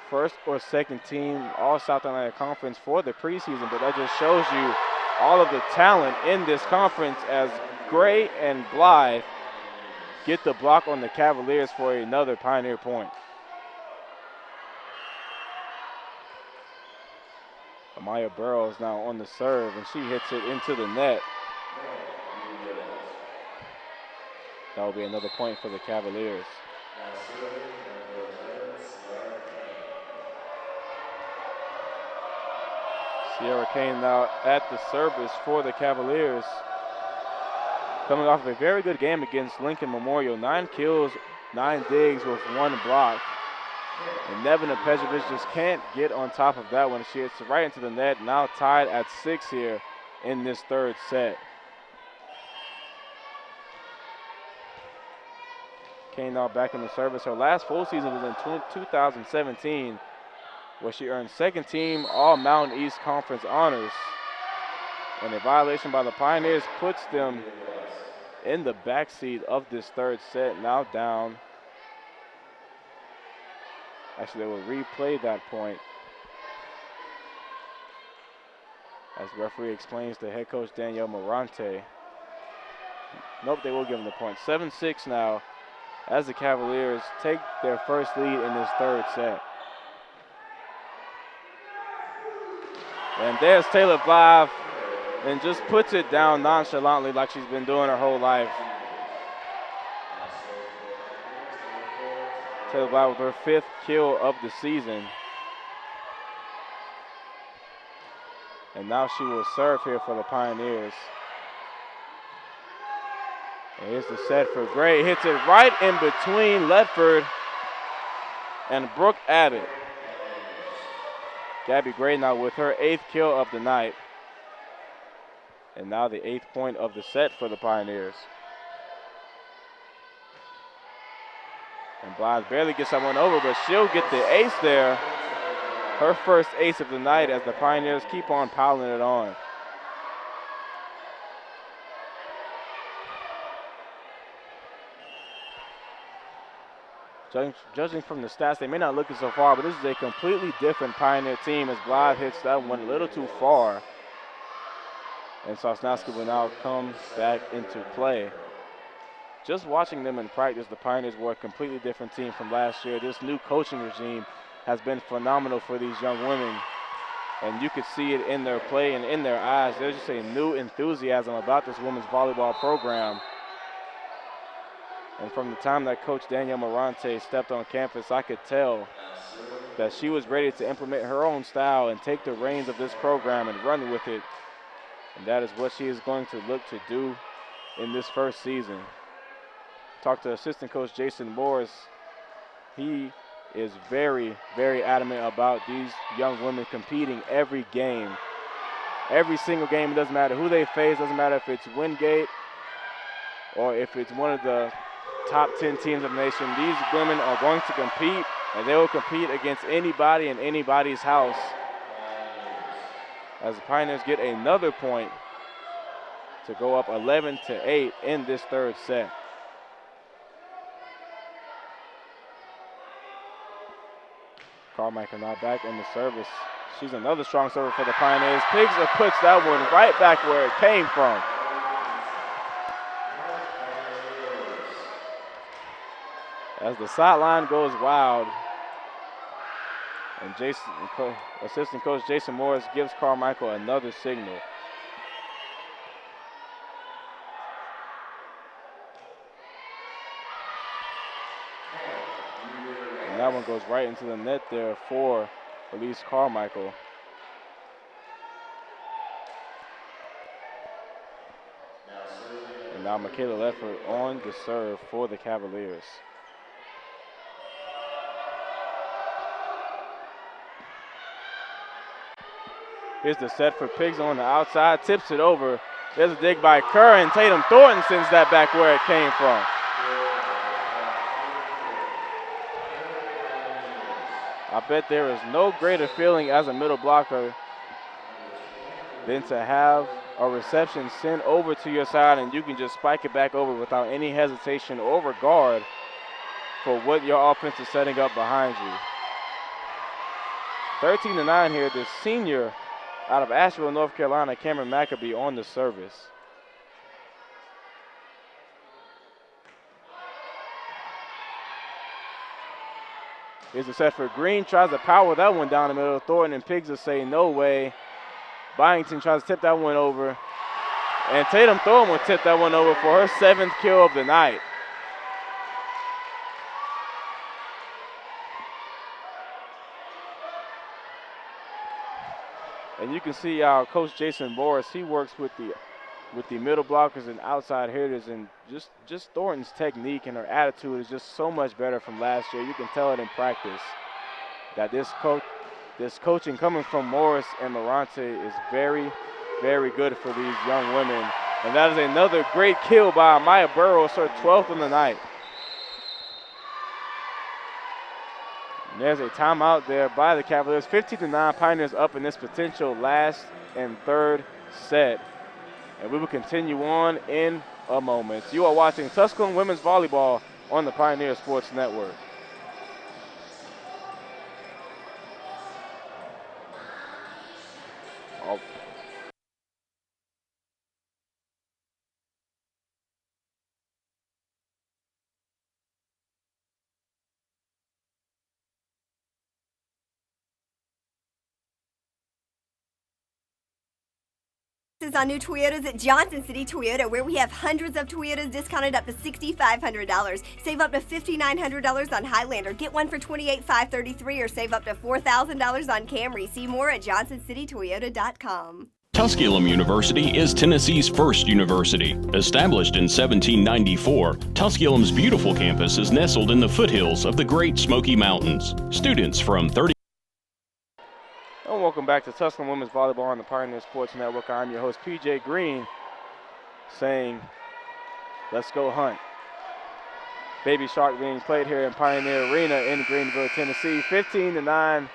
first or second team All-South Atlantic Conference for the preseason, but that just shows you all of the talent in this conference as Gray and Blythe get the block on the Cavaliers for another Pioneer point. Amaya Burrows now on the serve, and she hits it into the net. That will be another point for the Cavaliers. Sierra Kane now at the service for the Cavaliers. Coming off of a very good game against Lincoln Memorial. 9 kills, 9 digs with 1 block. And Nevina Pejovic just can't get on top of that one. She hits it right into the net, now tied at 6 here in this third set. Kane now back in the service. Her last full season was in 2017, where she earned second team All-Mountain East Conference honors. And a violation by the Pioneers puts them in the backseat of this third set, now down. Actually, they will replay that point as the referee explains to head coach Danielle Morante. Nope, they will give them the point. 7-6 now as the Cavaliers take their first lead in this third set. And there's Taylor Blythe, and just puts it down nonchalantly like she's been doing her whole life. Taylor Blythe with her 5th kill of the season. And now she will serve here for the Pioneers. And here's the set for Gray. Hits it right in between Ledford and Brooke Abbott. Gabby Gray now with her 8th kill of the night. And now the 8th point of the set for the Pioneers. And Blythe barely gets that one over, but she'll get the ace there. Her first ace of the night as the Pioneers keep on piling it on. Judging from the stats, they may not look it so far, but this is a completely different Pioneer team as Blythe hits that one a little too far. And Sosnowski will now come back into play. Just watching them in practice, the Pioneers were a completely different team from last year. This new coaching regime has been phenomenal for these young women. And you could see it in their play and in their eyes. There's just a new enthusiasm about this women's volleyball program. And from the time that Coach Danielle Morante stepped on campus, I could tell that she was ready to implement her own style and take the reins of this program and run with it. And that is what she is going to look to do in this first season. Talked to assistant coach Jason Morris. He is very, very adamant about these young women competing every game. Every single game, it doesn't matter who they face, doesn't matter if it's Wingate or if it's one of the top 10 teams of the nation. These women are going to compete, and they will compete against anybody in anybody's house. As the Pioneers get another point to go up 11-8 in this third set. Carmichael now back in the service. She's another strong server for the Pioneers. Pigs puts that one right back where it came from. As the sideline goes wild, and assistant coach Jason Morris gives Carmichael another signal. And that one goes right into the net there for Elise Carmichael. And now Michaela Leffert on the serve for the Cavaliers. Here's the set for Pigs on the outside, tips it over. There's a dig by Kerr, and Tatum Thornton sends that back where it came from. I bet there is no greater feeling as a middle blocker than to have a reception sent over to your side and you can just spike it back over without any hesitation or regard for what your offense is setting up behind you. 13-9 here, the senior out of Asheville, North Carolina, Cameron McAbee on the service. Here's the set for Green, tries to power that one down the middle. Thornton and Pigs will say no way. Byington tries to tip that one over. And Tatum Thornton will tip that one over for her 7th kill of the night. And you can see how Coach Jason Morris, he works with the middle blockers and outside hitters, and just Thornton's technique and her attitude is just so much better from last year. You can tell it in practice that this coaching coming from Morris and Morante is very, very good for these young women. And that is another great kill by Maya Burrows, her 12th on the night. And there's a timeout there by the Cavaliers. 15-9, Pioneers up in this potential last and third set. And we will continue on in a moment. You are watching Tusculum Women's Volleyball on the Pioneer Sports Network. Is on new Toyotas at Johnson City Toyota, where we have hundreds of Toyotas discounted up to $6,500. Save up to $5,900 on Highlander. Get one for $28,533 or save up to $4,000 on Camry. See more at johnsoncitytoyota.com. Tusculum University is Tennessee's first university. Established in 1794, Tusculum's beautiful campus is nestled in the foothills of the Great Smoky Mountains. Students from 30 welcome back to Tusculum Women's Volleyball on the Pioneer Sports Network. I'm your host, PJ Green, saying, let's go hunt. Baby Shark being played here in Pioneer Arena in Greenville, Tennessee. 15-9,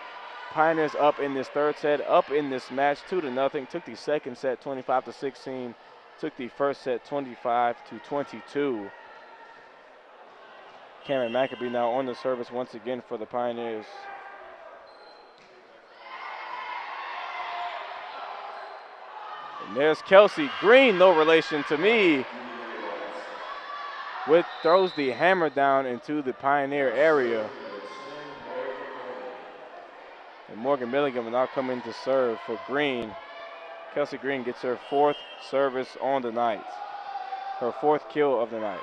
Pioneers up in this third set, up in this match, 2-0. Took the second set 25-16, took the first set 25-22. Cameron McAbee now on the service once again for the Pioneers. And there's Kelsey Green, no relation to me, throws the hammer down into the Pioneer area. And Morgan Milligan will now come in to serve for Green. Kelsey Green gets her 4th service on the night, her 4th kill of the night.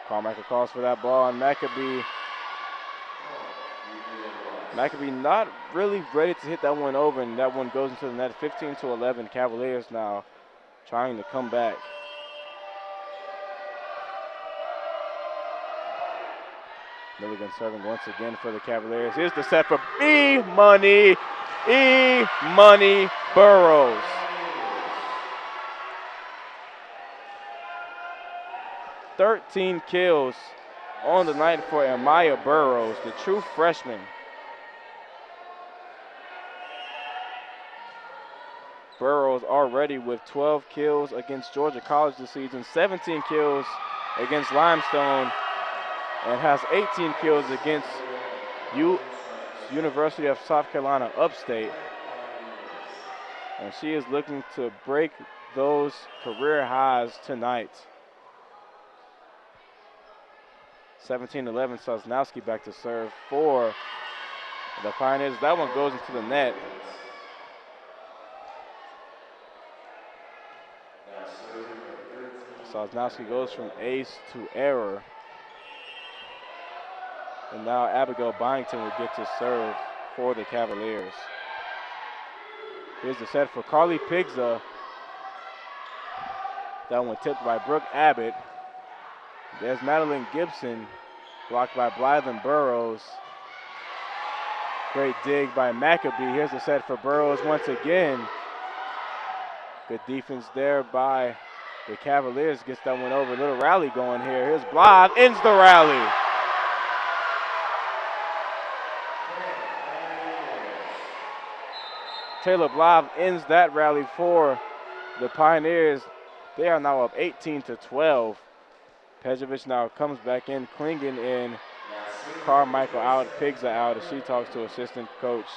Carmichael calls for that ball, and McAbee not really ready to hit that one over, and that one goes into the net. 15-11, Cavaliers now trying to come back. Milligan serving once again for the Cavaliers. Here's the set for E-Money Burrows. "13 kills on the night for Amaya Burrows, the true freshman. Burrows already with 12 kills against Georgia College this season, 17 kills against Limestone, and has 18 kills against University of South Carolina Upstate. And she is looking to break those career highs tonight. 17-11, Sosnowski back to serve for the Pioneers. That one goes into the net. Sosnowski goes from ace to error. And now Abigail Byington will get to serve for the Cavaliers. Here's the set for Carly Pigza. That one tipped by Brooke Abbott. There's Madeline Gibson, blocked by Blythen Burrows. Great dig by McAbee. Here's the set for Burrows once again. Good defense there by the Cavaliers. Gets that one over. Little rally going here. Here's Blythe, ends the rally. Taylor Blythe ends that rally for the Pioneers. They are now up 18-12. Pejovic now comes back in, Klingen in, Carmichael out, Pigza out, as she talks to assistant coach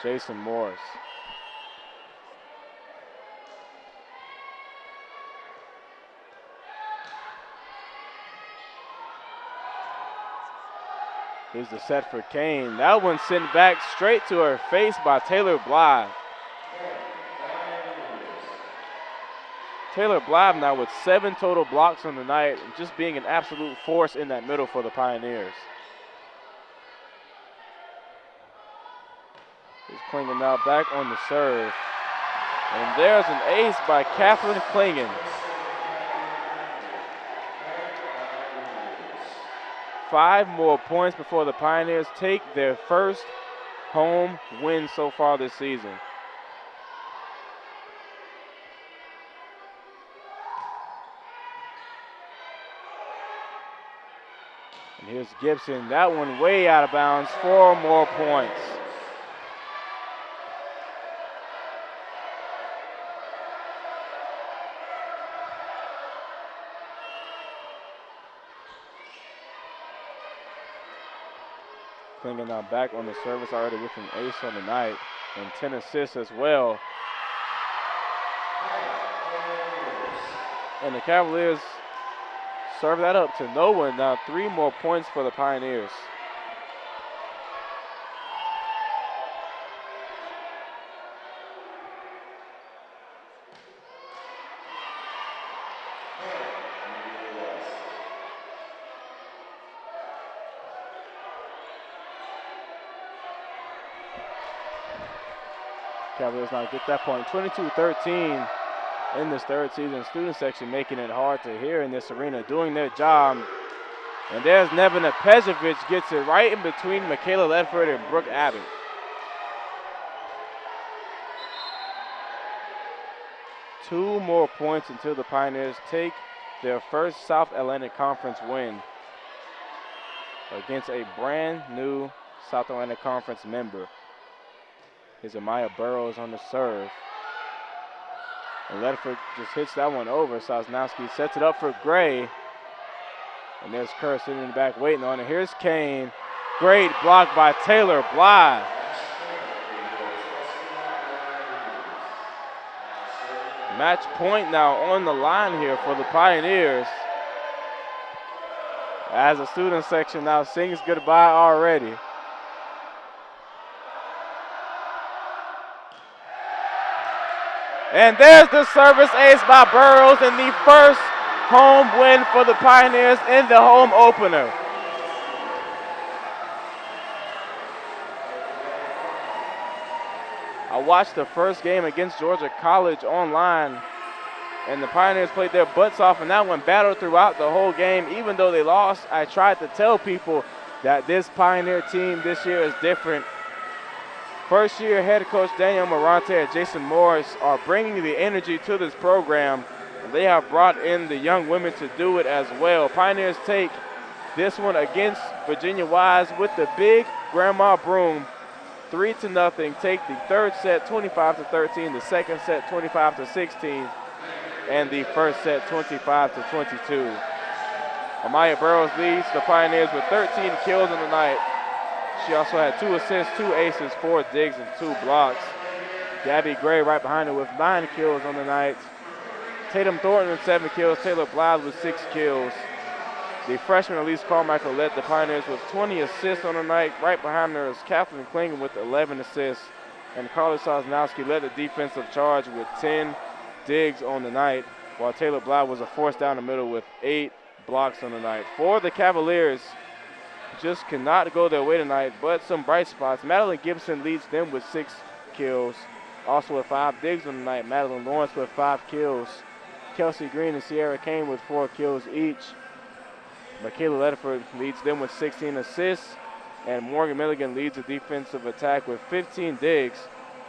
Jason Morris. Here's the set for Kane. That one sent back straight to her face by Taylor Blythe. Taylor Blythe now with 7 total blocks on the night, and just being an absolute force in that middle for the Pioneers. Here's Klingen now back on the serve. And there's an ace by Kathleen Klingen. 5 more points before the Pioneers take their first home win so far this season. And here's Gibson. That one way out of bounds. 4 more points. Klingen now back on the service already with an ace on the night and 10 assists as well. And the Cavaliers serve that up to no one. Now 3 more points for the Pioneers. Cavaliers now get that point. 22-13 in this third season. Student section making it hard to hear in this arena, doing their job. And there's Nevin Pejovic, gets it right in between Michaela Ledford and Brooke Abbott. Two more points until the Pioneers take their first South Atlantic Conference win against a brand new South Atlantic Conference member. Here's Amaya Burrows on the serve. And Ledford just hits that one over. Sosnowski sets it up for Gray. And there's Kerr sitting in the back waiting on it. Here's Kane. Great block by Taylor Bly. Match point now on the line here for the Pioneers, as the student section now sings goodbye already. And there's the service ace by Burrows and the first home win for the Pioneers in the home opener. I watched the first game against Georgia College online, and the Pioneers played their butts off in that one, battled throughout the whole game. Even though they lost, I tried to tell people that this Pioneer team this year is different. First year head coach Daniel Morante and Jason Morris are bringing the energy to this program, and they have brought in the young women to do it as well. Pioneers take this one against Virginia Wise with the big Grandma Broom, 3-0. Take the third set 25-13, the second set 25-16, and the first set 25-22. Amaya Burrows leads the Pioneers with 13 kills in the night. She also had 2 assists, 2 aces, 4 digs, and 2 blocks. Gabby Gray right behind her with 9 kills on the night. Tatum Thornton with 7 kills, Taylor Blythe with 6 kills. The freshman Elise Carmichael led the Pioneers with 20 assists on the night. Right behind her is Kathleen Klingon with 11 assists. And Carly Sosnowski led the defensive charge with 10 digs on the night, while Taylor Blythe was a force down the middle with 8 blocks on the night. For the Cavaliers, just cannot go their way tonight, but some bright spots. Madeline Gibson leads them with 6 kills. Also with 5 digs on the night, Madeline Lawrence with 5 kills. Kelsey Green and Sierra Kane with 4 kills each. Michaela Ledford leads them with 16 assists, and Morgan Milligan leads the defensive attack with 15 digs,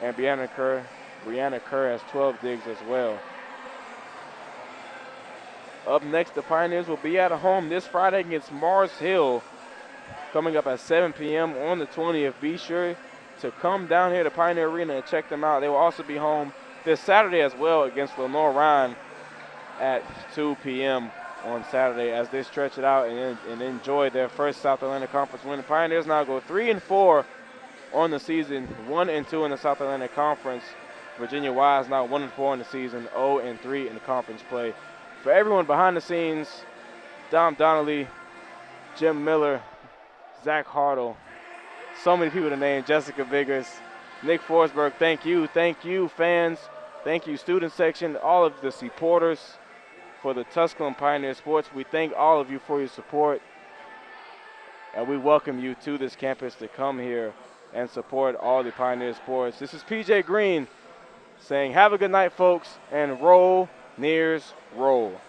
and Brianna Kerr has 12 digs as well. Up next, the Pioneers will be at home this Friday against Mars Hill, coming up at 7 p.m. on the 20th. Be sure to come down here to Pioneer Arena and check them out. They will also be home this Saturday as well against Lenore Ryan at 2 p.m. on Saturday as they stretch it out and enjoy their first South Atlantic Conference win. The Pioneers now go 3-4 on the season, 1-2 in the South Atlantic Conference. Virginia Wise now 1-4 in the season, 0-3 in the conference play. For everyone behind the scenes, Dom Donnelly, Jim Miller, Zach Hartle, so many people to name, Jessica Biggers, Nick Forsberg, thank you fans, thank you student section, all of the supporters for the Tusculum Pioneer Sports. We thank all of you for your support, and we welcome you to this campus to come here and support all the Pioneer Sports. This is PJ Green saying have a good night, folks, and roll, Nears, roll.